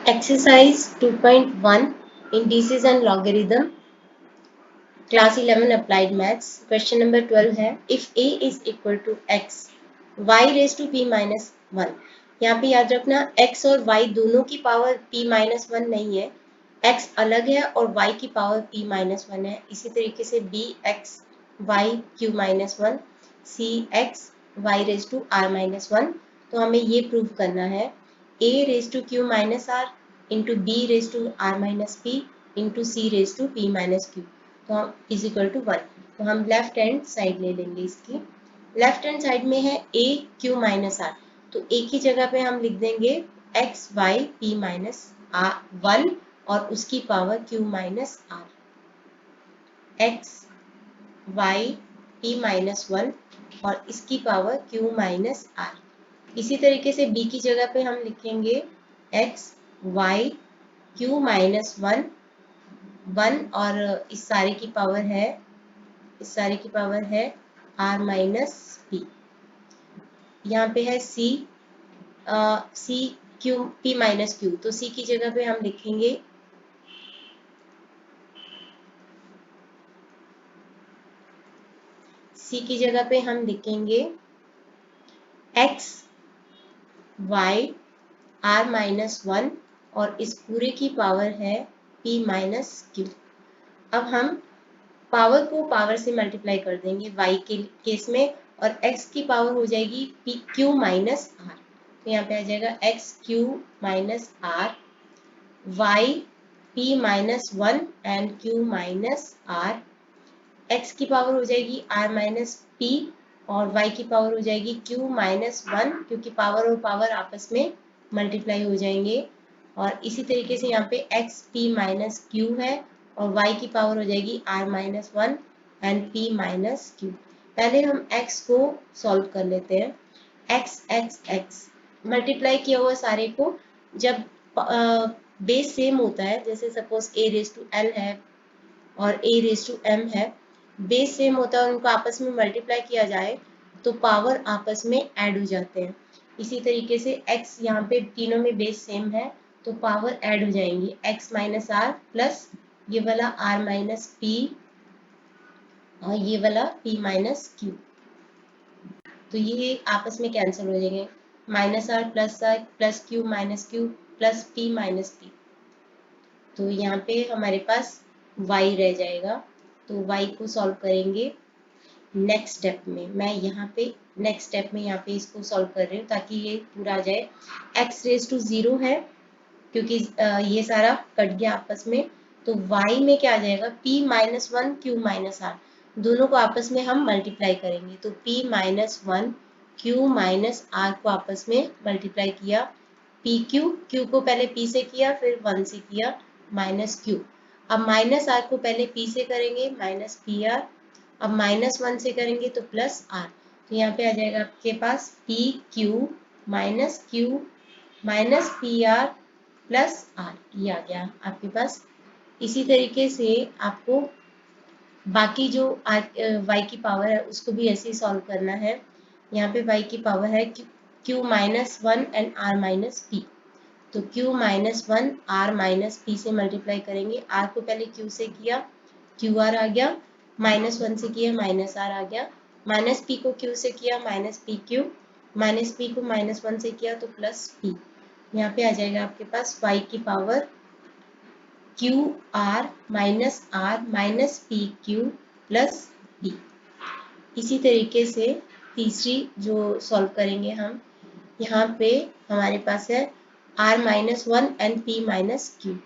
Exercise 2.1 Indices and Logarithm Class 11 Applied Maths Question number 12 है If a is equal to x y raised to p minus 1 यहाँ पे याद रखना x और y दोनों की पावर p minus 1 नहीं है, x अलग है और y की पावर p minus 1 है। इसी तरीके से b x y q minus 1 c x y raised to r minus 1। तो हमें ये प्रूव करना है a raised to q minus r into b raised to r minus p into c raised to p minus q तो हम is equal to 1। तो हम left hand side ले लेंगे इसकी। लेफ्ट हैंड साइड में है a q माइनस आर, तो a की जगह पे हम लिख देंगे x y p minus R 1 और उसकी power q minus R x y p minus 1 और इसकी पावर q माइनस आर। इसी तरीके से b की जगह पे हम लिखेंगे x y q माइनस 1 और इस सारे की पावर है r माइनस पी। यहाँ पे है c q p minus q, तो c की जगह पे हम लिखेंगे x y r माइनस 1 और इस पूरे की पावर है p माइनस q। अब हम पावर को पावर से मल्टीप्लाई कर देंगे y के केस में और x की पावर हो जाएगी p q माइनस r। तो यहाँ पे आ जाएगा x q minus r y p minus 1 and q minus r। x की पावर हो जाएगी r माइनस p और y की पावर हो जाएगी q माइनस 1 क्योंकि पावर और पावर आपस में मल्टीप्लाई हो जाएंगे। और इसी तरीके से यहाँ पे x p माइनस q है और y की पावर हो जाएगी r minus 1 and p minus q। पहले हम x को सॉल्व कर लेते हैं। x मल्टीप्लाई किया हुआ सारे को जब बेस सेम होता है, जैसे suppose a raise to l है और a रेज टू m है, बेस सेम होता है, उनको आपस में मल्टीप्लाई किया जाए तो पावर आपस में ऐड हो जाते हैं। इसी तरीके से x यहाँ पे तीनों में बेस सेम है तो पावर ऐड हो जाएंगी, x माइनस आर प्लस ये वाला r माइनस पी और ये वाला p माइनस क्यू, तो ये आपस में कैंसिल हो जाएंगे। Minus R plus Q minus Q plus p minus P, तो यहाँ पे हमारे पास y रह जाएगा। तो y को सॉल्व करेंगे नेक्स्ट स्टेप में। मैं यहाँ पे नेक्स्ट स्टेप में यहाँ पे इसको सॉल्व कर रही हूँ ताकि ये पूरा आ जाए। x रेज टू 0 है क्योंकि ये सारा कट गया आपस में, तो y में क्या आ जाएगा p minus 1 q minus R, दोनों को आपस में हम मल्टीप्लाई करेंगे तो p minus 1 q minus R को आपस में मल्टीप्लाई किया, पी क्यू को पहले p से किया फिर 1 से किया माइनस q। अब माइनस आर को पहले p से करेंगे माइनस पी आर, अब माइनस 1 से करेंगे तो प्लस आर, तो यहाँ पे आ जाएगा आपके पास P Q minus P R plus R, ये आ गया आपके पास। इसी तरीके से आपको बाकी जो y की पावर है उसको भी ऐसे ही सॉल्व करना है। यहाँ पे y की पावर है q minus 1 and r minus P, तो q minus 1 r minus P से मल्टीप्लाई करेंगे। r को पहले q से किया क्यू आर आ गया, माइनस 1 से किया माइनस आर आ गया, माइनस पी को q से किया minus P Q, minus P को माइनस 1 से किया तो प्लस पी। यहाँ पे आ जाएगा आपके पास y की power Q R minus P Q plus P. इसी तरीके से तीसरी जो सॉल्व करेंगे हम, यहाँ पे हमारे पास है r minus 1 and p minus Q.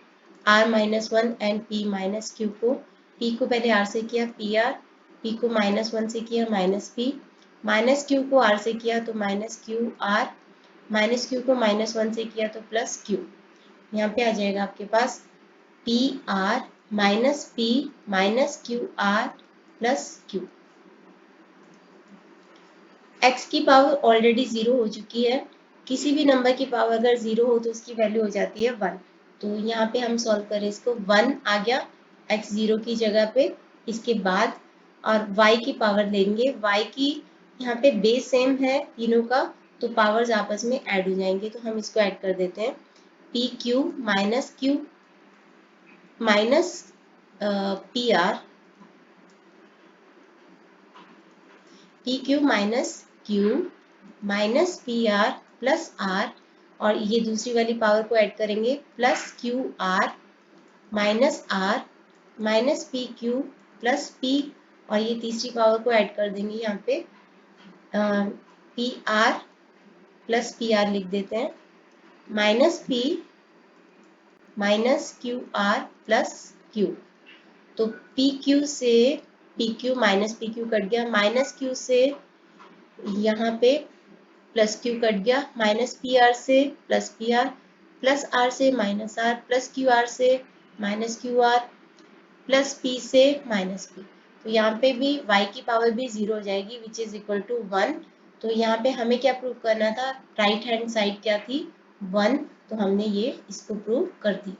r minus 1 and p minus Q को p को पहले r से किया पी आर, p को माइनस 1 से किया माइनस p, माइनस क्यू को r से किया तो minus Q R, minus Q को माइनस 1 से किया तो प्लस क्यू। यहाँ पे आ जाएगा आपके पास P R minus P minus Q R plus Q. x की पावर ऑलरेडी 0 हो चुकी है, किसी भी नंबर की पावर अगर 0 हो तो उसकी वैल्यू हो जाती है 1। तो यहाँ पे हम सॉल्व करें इसको, 1 आ गया x 0 की जगह पे, इसके बाद और y की पावर लेंगे, y की यहाँ पे बेस सेम है तीनों का तो पावर्स आपस में ऐड हो जाएंगे, तो हम इसको ऐड कर देते हैं। P Q minus Q minus P R, P Q minus P R plus R, और ये दूसरी वाली पावर को ऐड करेंगे plus Q R minus P Q plus P, और ये तीसरी पावर को ऐड कर देंगे यहाँ पे P R plus P R लिख देते हैं, minus P minus Q R plus Q. तो पी क्यू से P Q minus P Q cut गया, माइनस क्यू से यहाँ पे प्लस क्यू कट गया, माइनस पी आर से plus P R, plus R से minus R, plus Q R से minus Q R, plus P से माइनस पी। तो यहाँ पे भी y की पावर भी 0 हो जाएगी विच इज इक्वल टू 1। तो यहाँ पे हमें क्या प्रूव करना था, राइट हैंड साइड क्या थी 1, तो हमने ये इसको प्रूव कर दी।